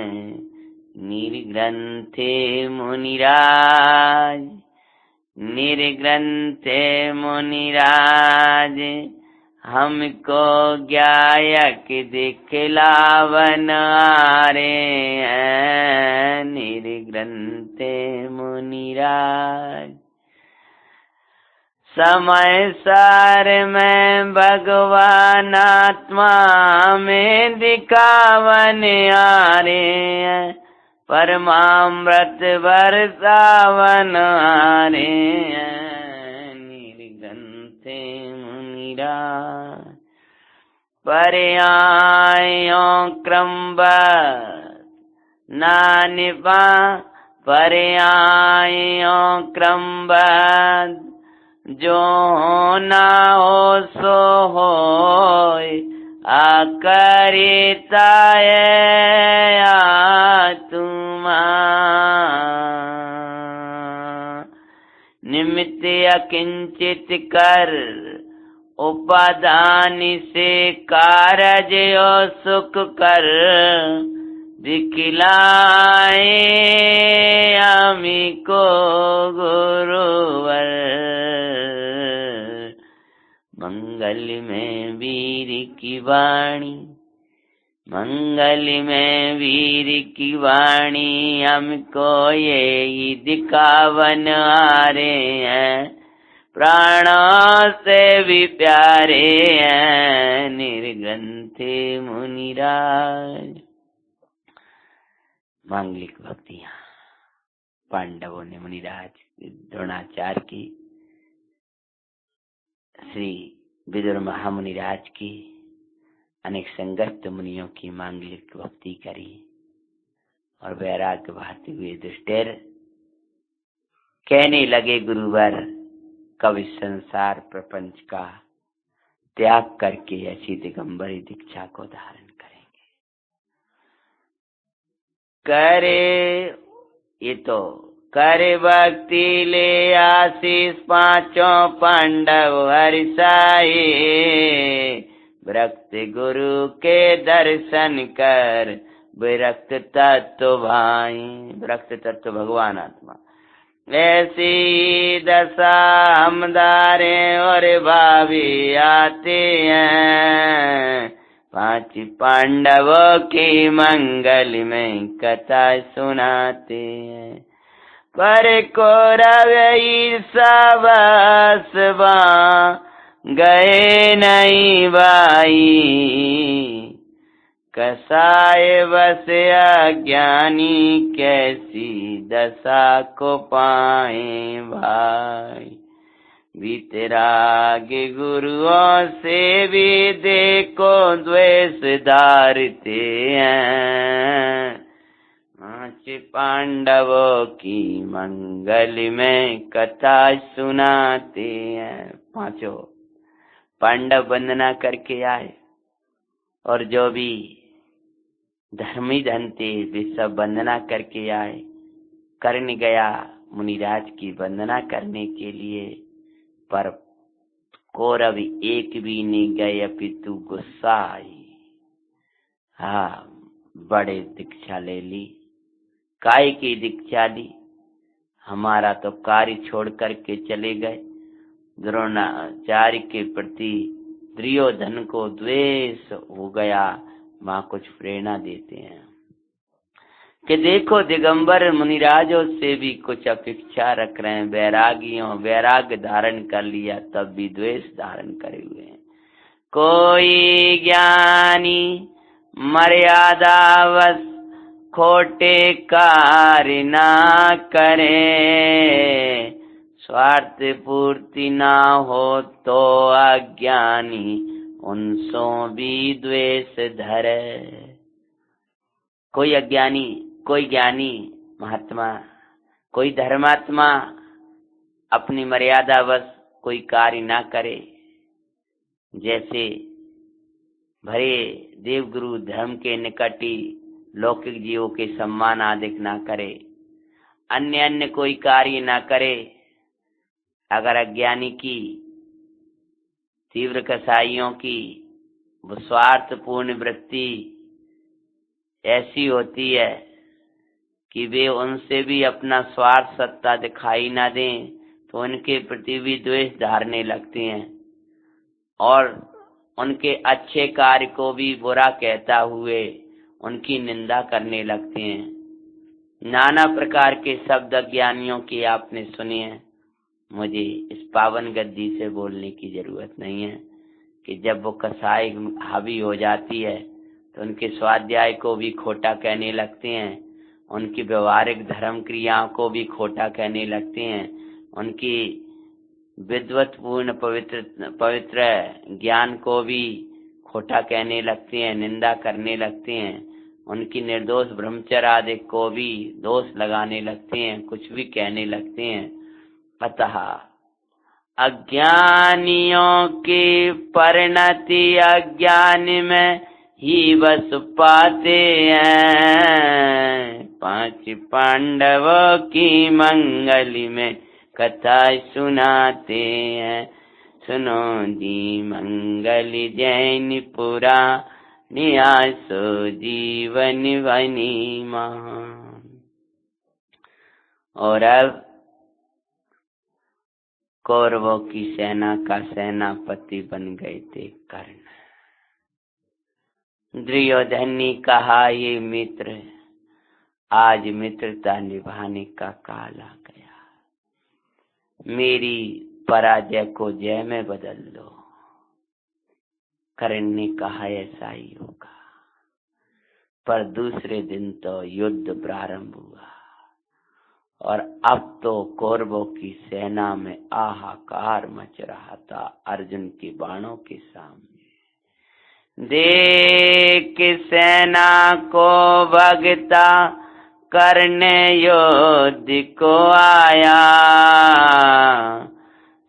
निर्ग्रंथे मुनिराज, निर्ग्रंथे मुनिराज, हमको ज्ञायक दिखलावन आरे हैं। निर्ग्रंथे मुनिराज, समय सार में भगवान आत्मा में दिखावन आरे हैं, परमामृत बरसावन आरे हैं। निर्ग्रंथे मुनिराज, पर्यायों क्रमबद्ध नानिपा, पर्यायों क्रमबद्ध, जो होना हो सो होय, आकरिता तुमा। निमित्त अकिंचित कर उपादान से कारज और सुख कर दिखलाए हमको गुरुवर। मंगल में वीर की वाणी, मंगल में वीर की वाणी, हमको ये दिखावन आ रहे हैं, प्राणों से भी प्यारे हैं निर्ग्रंथि मुनिराज। मांगलिक भक्तियां पांडवों ने मुनिराज द्रोणाचार्य की, श्री विदुर महामुनिराज की, अनेक संगत मुनियों की मांगलिक भक्ति करी और वैराग्य बहाते हुए दुष्टेर कहने लगे, गुरुवर कब इस संसार प्रपंच का त्याग करके ऐसी दिगंबरी दीक्षा को धारण करेंगे। करे ये तो करे भक्ति ले आशीष पांचों पांडव हरिसाए, विरक्त गुरु के दर्शन कर विरक्त तत्व भाई। विरक्त तत्व भगवान आत्मा। ऐसी दशा हम दारे और भावी आते हैं, पांच पांडवों की मंगल में कथा सुनाते हैं। पर कौरव ईर्षावश गए नहीं भाई, कसाय बस अज्ञानी कैसी दशा को पाए भाई। वितराग गुरुओं से भी देखो द्वेष धारते हैं, पांच पांडवों की मंगल में कथा सुनाते हैं। पांचों पांडव वंदना करके आए और जो भी धर्मी धन थे वे सब वंदना करके आए। कर्ण गया मुनिराज की वंदना करने के लिए, पर कौरव एक भी नहीं गए, अपितु गुस्सा आई। हाँ, बड़े दीक्षा ले ली, काय की दीक्षा ली, हमारा तो कार्य छोड़ करके चले गए। द्रोणाचार्य के प्रति दुर्योधन को द्वेष हो गया। माँ कुछ प्रेरणा देते हैं कि देखो दिगंबर मुनिराजों से भी कुछ अपेक्षा रख रहे हैं, वैरागियों वैराग्य धारण कर लिया तब भी द्वेष धारण करे हुए हैं। कोई ज्ञानी मर्यादावश खोटे कार्य ना करे, स्वार्थ पूर्ति ना हो तो अज्ञानी उनसो भी द्वेष धरे। कोई अज्ञानी, कोई ज्ञानी महात्मा, कोई धर्मात्मा अपनी मर्यादावश कोई कार्य ना करे, जैसे भरे देवगुरु धर्म के निकट ही लौकिक जीवों के सम्मान आदि ना करे, अन्य कोई कार्य ना करे। अगर अज्ञानी की तीव्र कसाईयों की स्वार्थपूर्ण वृत्ति ऐसी होती है कि वे उनसे भी अपना स्वार्थ सत्ता दिखाई ना दें तो उनके प्रति भी द्वेष धारने लगते हैं और उनके अच्छे कार्य को भी बुरा कहता हुए उनकी निंदा करने लगते हैं। नाना प्रकार के शब्द अज्ञानियों के आपने सुने हैं। मुझे इस पावन गद्दी से बोलने की जरूरत नहीं है कि जब वो कसाई हावी हो जाती है तो उनके स्वाध्याय को भी खोटा कहने लगते हैं, उनकी व्यवहारिक धर्म क्रियाओं को भी खोटा कहने लगते हैं, उनकी विद्वत्पूर्ण पवित्र ज्ञान को भी खोटा कहने लगते हैं, निंदा करने लगते हैं, उनकी निर्दोष ब्रह्मचर्य आदि को भी दोष लगाने लगते हैं, कुछ भी कहने लगते हैं। अतः अज्ञानियों की परिणति अज्ञान में ही बस पाते हैं, पांच पांडवों की मंगल में कथा सुनाते हैं। सुनो जी मंगल जैनपुरा नियासो जीवन बनी महान। और अब कौरवों की सेना का सेनापति बन गए थे कर्ण। दुर्योधन ने कहा, ये मित्र, आज मित्रता निभाने का काल आ गया, मेरी पराजय को जय में बदल दो। कर्ण ने कहा, ऐसा ही होगा। पर दूसरे दिन तो युद्ध प्रारंभ हुआ और अब तो कौरवों की सेना में हाहाकार मच रहा था अर्जुन के बाणों के सामने। देख सेना को भगता कर्ण युद्ध को आया,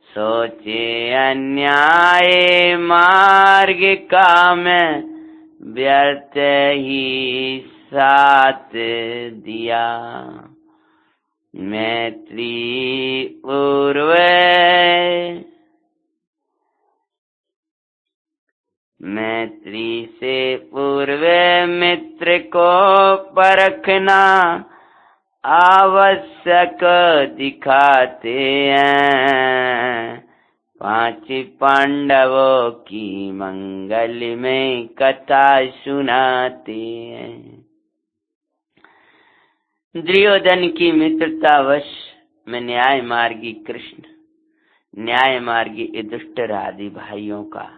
सोचे अन्याय मार्ग का मैं व्यर्थ ही साथ दिया। मैत्री से पूर्व मित्र को परखना आवश्यक दिखाते हैं। 5 पांडवों की मंगल में कथा सुनाते हैं। दुर्योधन की मित्रतावश में न्याय मार्गी कृष्ण, न्याय मार्गी युधिष्ठिर आदि भाइयों का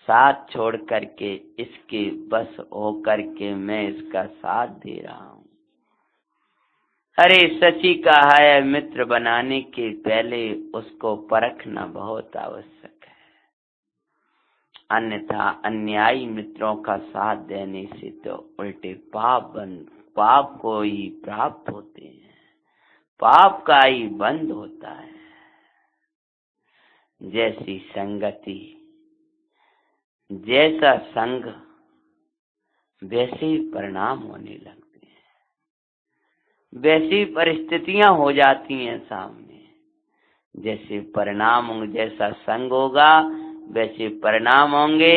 साथ छोड़ करके इसके बस होकर के मैं इसका साथ दे रहा हूँ। अरे सची कहा है, मित्र बनाने के पहले उसको परखना बहुत आवश्यक है, अन्यथा अन्यायी मित्रों का साथ देने से तो उल्टे पाप को ही प्राप्त होते हैं, पाप का ही बंध होता है। जैसी संगति, जैसा संग, वैसे ही परिणाम होने लगते हैं, वैसी परिस्थितियां हो जाती हैं सामने। जैसे परिणाम होंगे, जैसा संग होगा वैसे परिणाम होंगे,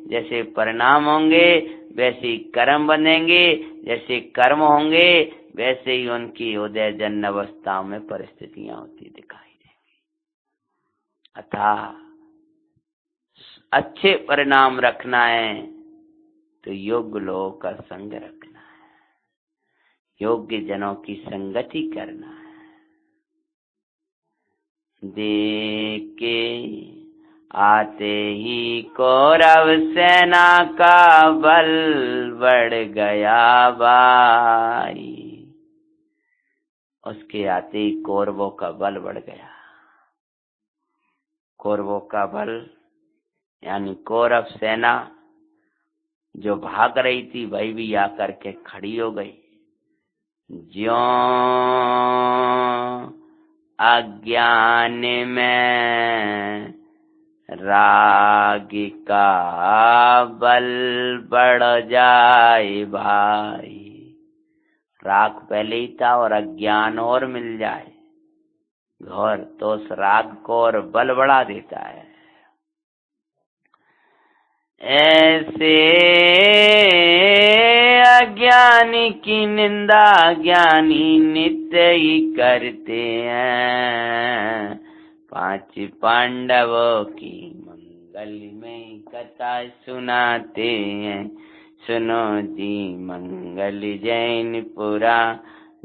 जैसे परिणाम होंगे वैसे कर्म बनेंगे, जैसे कर्म होंगे वैसे ही उनकी उदय जन्म अवस्थाओं में परिस्थितियां होती दिखाई देंगी। अतः अच्छे परिणाम रखना है तो योग्य लोगों का संग रखना है, योग्य जनों की संगति करना है। देख के आते ही कौरव सेना का बल बढ़ गया भाई। उसके आते ही कौरवों का बल बढ़ गया। कौरवों का बल यानी कौरव सेना जो भाग रही थी वही भी आकर के खड़ी हो गई। ज्यों अज्ञान में राग का बल बढ़ जाए भाई। राग पहले ही था और अज्ञान और मिल जाए और तो उस राग को और बल बढ़ा देता है। ऐसे अज्ञानी की निंदा ज्ञानी नित्य ही करते हैं। 5 पांडवों की मंगल में कथा सुनाते हैं। सुनो जी मंगल जैनपुरा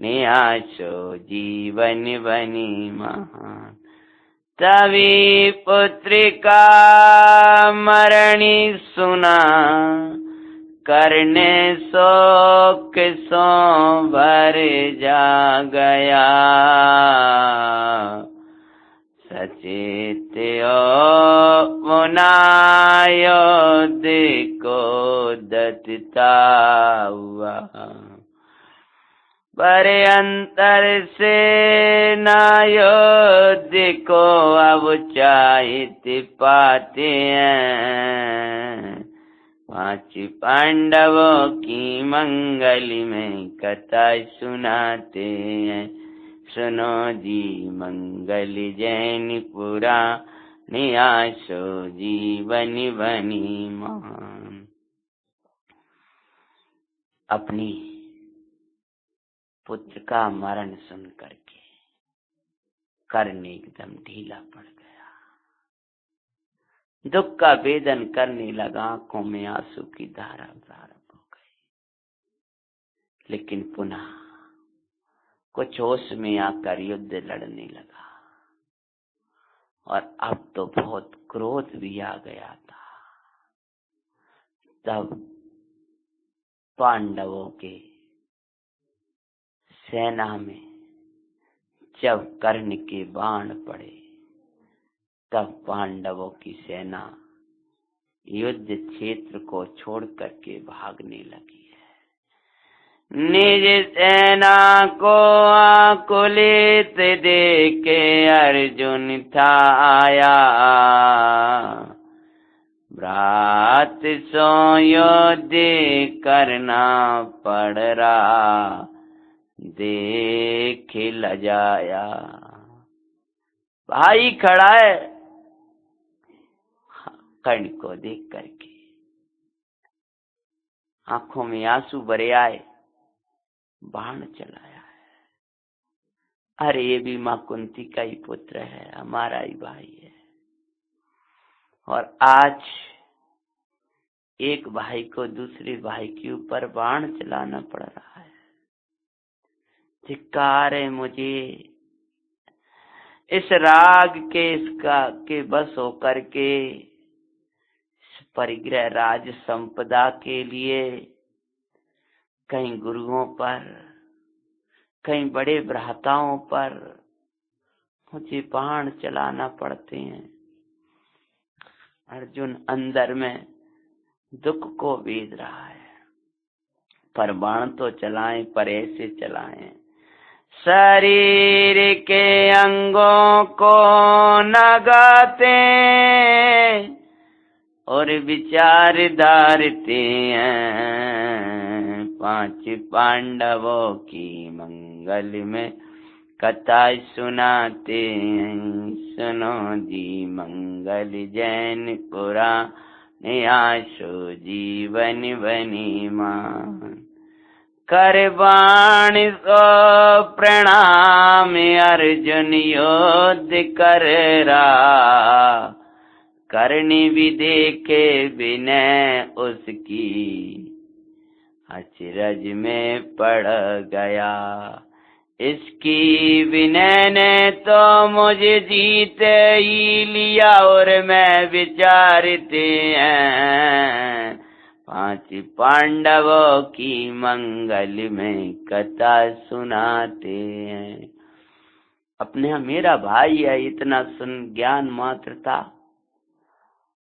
नियासो जीवन बनी महान। तभी पुत्रिका मरणी सुना करने शोक सो भर जा गया। सचेत मुनायोध को दत्ता हुआ। पर अंतर से नायोध को अब चाहित पाते हैं। 5 पांडवों की मंगल में कथा सुनाते हैं। सुनो जी मंगल जैनपुरा नियासो जीवन बनी मान। अपनी पुत्र का मरण सुन करके कर्ण एकदम ढीला पड़ गया, दुख का वेदन करने लगा, आंखों में आंसू की धारा प्रारंभ हो गई। लेकिन पुनः कुछ होश में आकर युद्ध लड़ने लगा, और अब तो बहुत क्रोध भी आ गया था। तब पांडवों के सेना में जब कर्ण के बाण पड़े, तब पांडवों की सेना युद्ध क्षेत्र को छोड़ करके भागने लगी है। निज सेना को आकुलित देखे अर्जुन था आया, भ्रात सो युद्ध करना पड़ रहा, देख लजाया। भाई खड़ा है, कर्ण को देख करके आंखों में आंसू भरे आए, बाण चलाया है। अरे ये भी मां कुंती का ही पुत्र है, हमारा ही भाई है, और आज एक भाई को दूसरे भाई के ऊपर बाण चलाना पड़ रहा है। धिक्कार है मुझे इस राग के बस होकर के परिग्रह राज संपदा के लिए कहीं गुरुओं पर, कहीं बड़े भ्राताओं पर मुझे बाण चलाना पड़ते हैं। अर्जुन अंदर में दुख को वेद रहा है, पर बाण तो चलाएं, पर ऐसे चलाएं शरीर के अंगों को न गाते और विचार धारते हैं। 5 पांडवों की मंगल में कथा सुनाते हैं। सुनो जी मंगल जैन पुराण, आशो जीवन बनी मान। कर बाण सो प्रणाम अर्जुन युद्ध कर रहा, करनी भी देखे विनय उसकी, अचरज में पड़ गया। इसकी विनय ने तो मुझे जीत ही लिया, और मैं विचारते हैं 5 पांडवों की मंगल में कथा सुनाते हैं। अपने मेरा भाई है, इतना सुन ज्ञान मात्र था।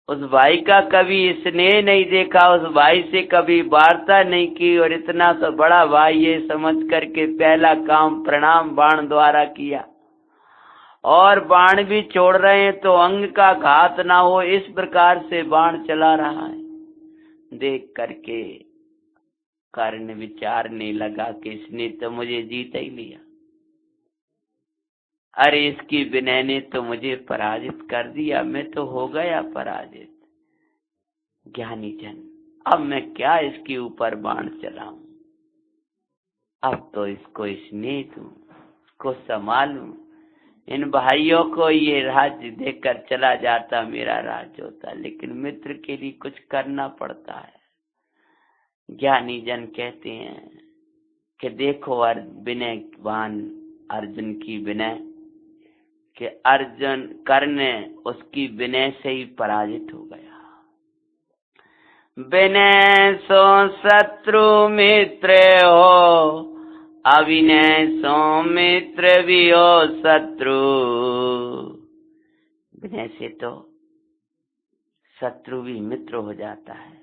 उस भाई का कभी स्नेह नहीं देखा, उस भाई से कभी वार्ता नहीं की, और इतना तो बड़ा भाई है समझ करके पहला काम प्रणाम बाण द्वारा किया। और बाण भी छोड़ रहे हैं तो अंग का घात ना हो, इस प्रकार से बाण चला रहा है। देख करके कर्ण विचारने लगा कि इसने तो मुझे जीत ही लिया। अरे इसकी विनय ने तो मुझे पराजित कर दिया, मैं तो हो गया पराजित। ज्ञानी जन, अब मैं क्या इसके ऊपर बाण चलाऊं? अब तो इसको स्नेह दूं, इसको संभालूं। इन भाइयों को ये राज्य देकर चला जाता, मेरा राज्य होता, लेकिन मित्र के लिए कुछ करना पड़ता है। ज्ञानी जन कहते हैं कि देखो विनयवान अर्जुन की विनय, कि अर्जुन कर्ण उसकी विनय से ही पराजित हो गया। विनय सो शत्रु मित्र हो, अविनय सो मित्र भी हो शत्रु। विनय से तो शत्रु भी मित्र हो जाता है,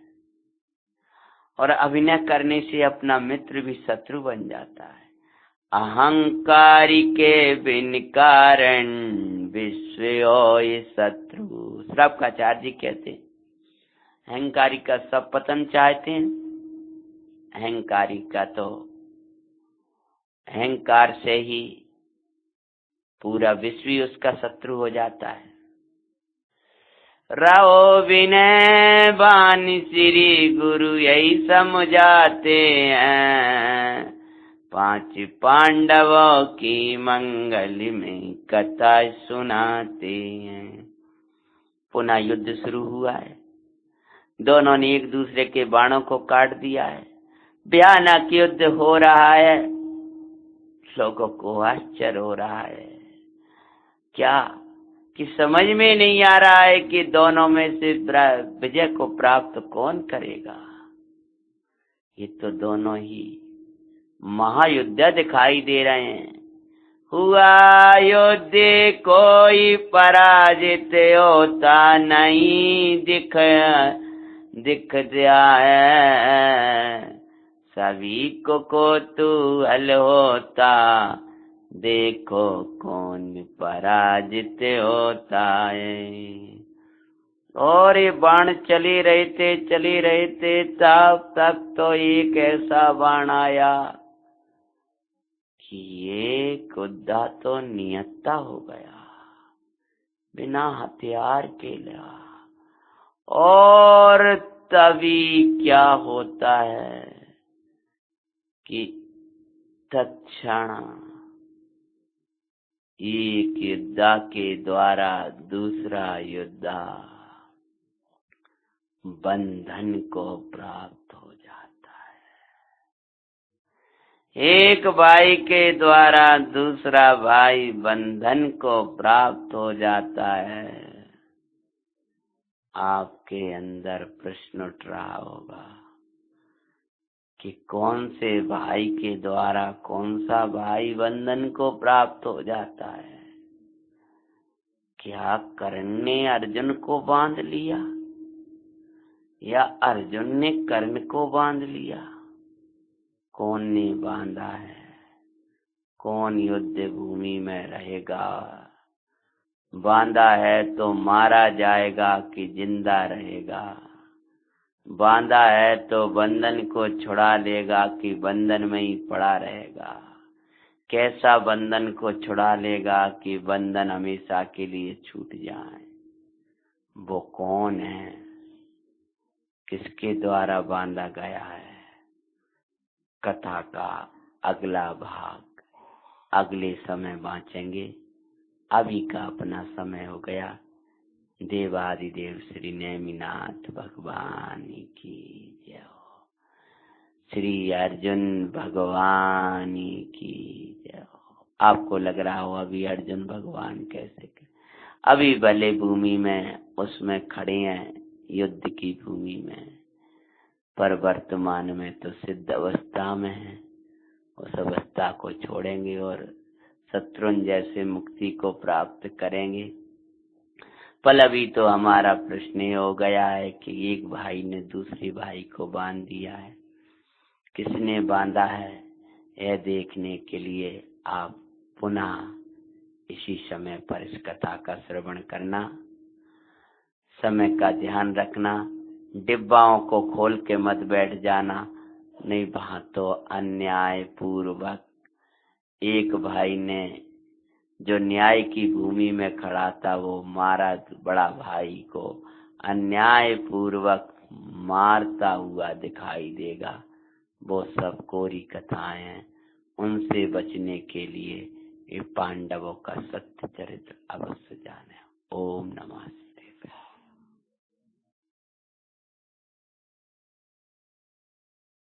और अभिनय करने से अपना मित्र भी शत्रु बन जाता है। अहंकारी के बिन कारण विश्व होय शत्रु। श्रवकाचार्य जी कहते हैं अहंकारी का सब पतन चाहते हैं। अहंकारी का तो अहंकार से ही पूरा विश्व ही उसका शत्रु हो जाता है। रहो विनय बानी श्री गुरु यही समझाते हैं। 5 पांडवों की मंगल में कथा सुनाते हैं। पुनः युद्ध शुरू हुआ है। दोनों ने एक दूसरे के बाणों को काट दिया है। भयानक युद्ध हो रहा है। लोगों को आश्चर्य हो रहा है क्या कि समझ में नहीं आ रहा है कि दोनों में से विजय को प्राप्त कौन करेगा। ये तो दोनों ही महायुद्ध दिखाई दे रहे हैं। हुआ युद्ध कोई पराजित होता नहीं दिख जाए। सभी को कौतूहल होता देखो कौन पराजित होता है। और ये बाण चले रहे थे तब तक तो एक ऐसा बाण आया कि ये कुद्दा तो नियत्ता हो गया बिना हथियार के लिया। और तभी क्या होता है कि तत्क्षण एक योद्धा के द्वारा दूसरा योद्धा बंधन को प्राप्त हो जाता है। एक भाई के द्वारा दूसरा भाई बंधन को प्राप्त हो जाता है। आपके अंदर प्रश्न उठ रहा होगा कि कौन से भाई के द्वारा कौन सा भाई बंधन को प्राप्त हो जाता है। क्या कर्ण ने अर्जुन को बांध लिया या अर्जुन ने कर्ण को बांध लिया? कौन ने बांधा है? कौन युद्ध भूमि में रहेगा? बांधा है तो मारा जाएगा कि जिंदा रहेगा? बांधा है तो बंधन को छुड़ा लेगा कि बंधन में ही पड़ा रहेगा? कैसा बंधन को छुड़ा लेगा कि बंधन हमेशा के लिए छूट जाए? वो कौन है? किसके द्वारा बांधा गया है? कथा का अगला भाग अगले समय बांचेंगे। अभी का अपना समय हो गया। देवादिदेव श्री नेमिनाथ भगवान की जय हो। श्री अर्जुन भगवान की जय हो। आपको लग रहा हो अभी अर्जुन भगवान कैसे अभी भले भूमि में उसमें खड़े हैं, युद्ध की भूमि में, पर वर्तमान में तो सिद्ध अवस्था में है। उस अवस्था को छोड़ेंगे और शत्रुंजय जैसे मुक्ति को प्राप्त करेंगे। पल अभी तो हमारा प्रश्न ये हो गया है कि एक भाई ने दूसरे भाई को बांध दिया है। किसने बांधा है यह देखने के लिए आप पुनः इसी समय पर इस कथा का श्रवण करना। समय का ध्यान रखना। डिब्बाओं को खोल के मत बैठ जाना, नहीं वहां तो अन्याय पूर्वक एक भाई ने जो न्याय की भूमि में खड़ा था वो मारा बड़ा भाई को अन्याय पूर्वक मारता हुआ दिखाई देगा। वो सब कोरी कथाएं हैं। उनसे बचने के लिए ये पांडवों का सत्य चरित्र अवश्य जाने। ओम नमः।